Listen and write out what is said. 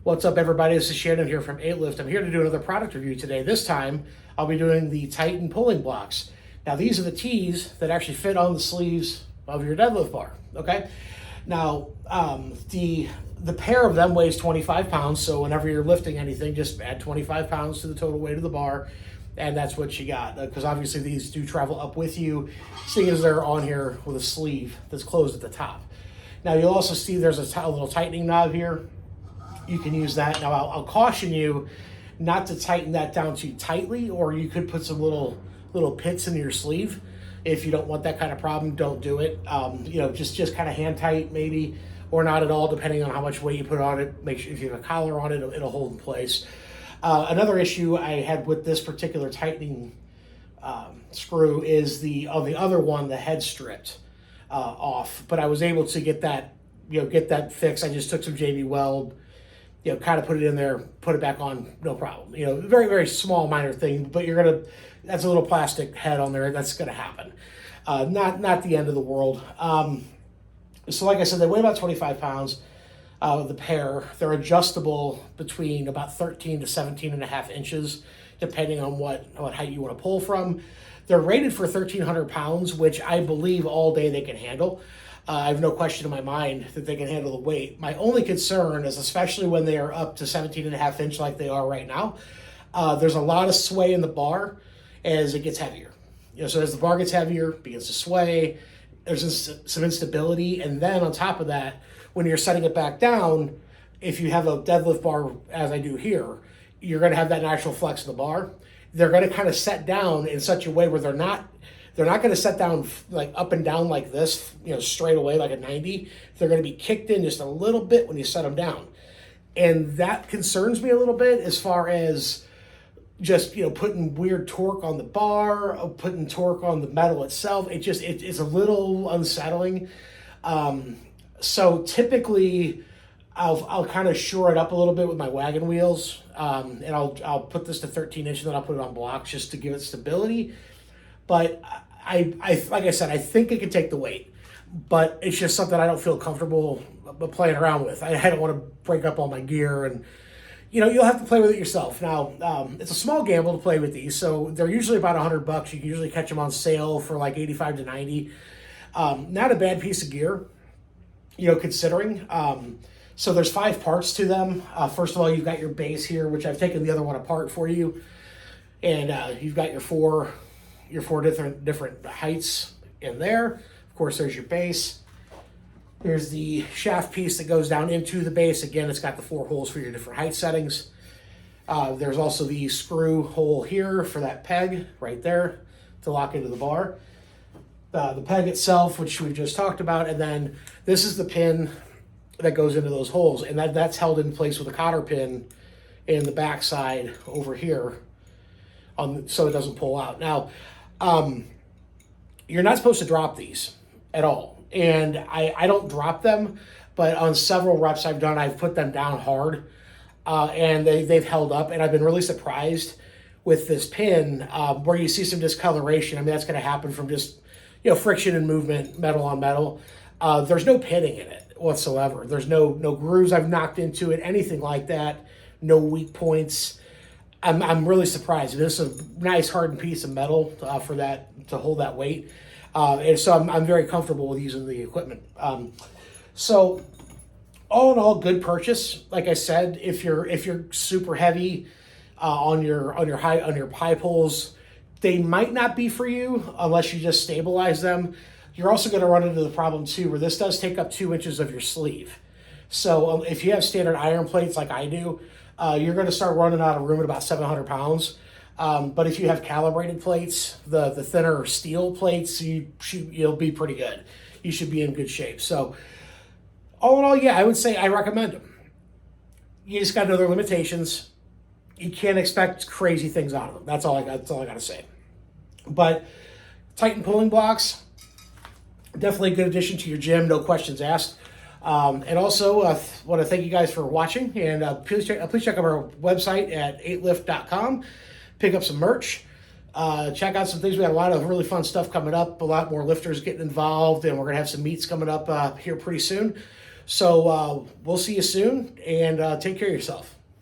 What's up, everybody? This is Shannon here from 8Lift. I'm here to do another product review today. This time, I'll be doing the Titan pulling blocks. Now, these are the tees that actually fit on the sleeves of your deadlift bar, okay? Now, the pair of them weighs 25 pounds, so whenever you're lifting anything, just add 25 pounds to the total weight of the bar, and that's what you got. Because obviously these do travel up with you, seeing as they're on here with a sleeve that's closed at the top. Now, you'll also see there's a little tightening knob here. You can use that. Now, I'll caution you not to tighten that down too tightly, or you could put some little pits in your sleeve. If you don't want that kind of problem, don't do it. Just kind of hand tight maybe, or not at all, depending on how much weight you put on it. Make sure if you have a collar on it, it'll hold in place. Another issue I had with this particular tightening screw is the other one, the head stripped off, but I was able to get that fixed. I just took some JB Weld, kind of put it in there, put it back on, no problem. Very, very small, minor thing, but that's a little plastic head on there. That's going to happen. Not the end of the world. So like I said, they weigh about 25 pounds, the pair. They're adjustable between about 13 to 17 and a half inches, depending on what height you want to pull from. They're rated for 1,300 pounds, which I believe all day they can handle. I have no question in my mind that they can handle the weight. My only concern is, especially when they are up to 17 and a half inch like they are right now, there's a lot of sway in the bar as it gets heavier. So as the bar gets heavier, it begins to sway, there's some instability. And then on top of that, when you're setting it back down, if you have a deadlift bar, as I do here, you're going to have that natural flex in the bar. They're going to kind of set down in such a way where they're not going to set down like up and down like this, straight away like a 90. They're going to be kicked in just a little bit when you set them down. And that concerns me a little bit as far as just, putting weird torque on the bar, putting torque on the metal itself. It's a little unsettling. So typically I'll kind of shore it up a little bit with my wagon wheels. And I'll put this to 13 inch, and then I'll put it on blocks just to give it stability. But I like I said, I think it can take the weight, but it's just something I don't feel comfortable playing around with. I don't want to break up all my gear, and you'll have to play with it yourself. Now, it's a small gamble to play with these, so they're usually about $100. You can usually catch them on sale for like 85 to 90. Not a bad piece of gear, considering. So there's 5 parts to them. First of all, you've got your base here, which I've taken the other one apart for you, and you've got your four different heights in there. Of course, there's your base. There's the shaft piece that goes down into the base. Again, it's got the 4 holes for your different height settings. There's also the screw hole here for that peg right there to lock into the bar. The peg itself, which we just talked about, and then this is the pin that goes into those holes, and that's held in place with a cotter pin in the back side over here, so it doesn't pull out. Now, you're not supposed to drop these at all. And I don't drop them, but on several reps I've done, I've put them down hard, and they've held up. And I've been really surprised with this pin where you see some discoloration. I mean, that's going to happen from just, friction and movement, metal on metal. There's no pitting in it whatsoever. There's no grooves I've knocked into it, anything like that. No weak points. I'm really surprised. This is a nice hardened piece of metal for that to hold that weight, and so I'm very comfortable with using the equipment. So all in all, good purchase. Like I said, if you're super heavy on your high pulls, they might not be for you unless you just stabilize them. You're also going to run into the problem too, where this does take up 2 inches of your sleeve. So if you have standard iron plates like I do, you're going to start running out of room at about 700 pounds. But if you have calibrated plates, the thinner steel plates, you'll be pretty good. You should be in good shape. So all in all, yeah, I would say I recommend them. You just got to know their limitations. You can't expect crazy things out of them. That's all I got to say. But Titan pulling blocks, definitely a good addition to your gym, no questions asked. And also, want to thank you guys for watching. And please check out our website at 8lift.com. Pick up some merch. Check out some things. We got a lot of really fun stuff coming up. A lot more lifters getting involved, and we're going to have some meets coming up here pretty soon. So we'll see you soon, and take care of yourself.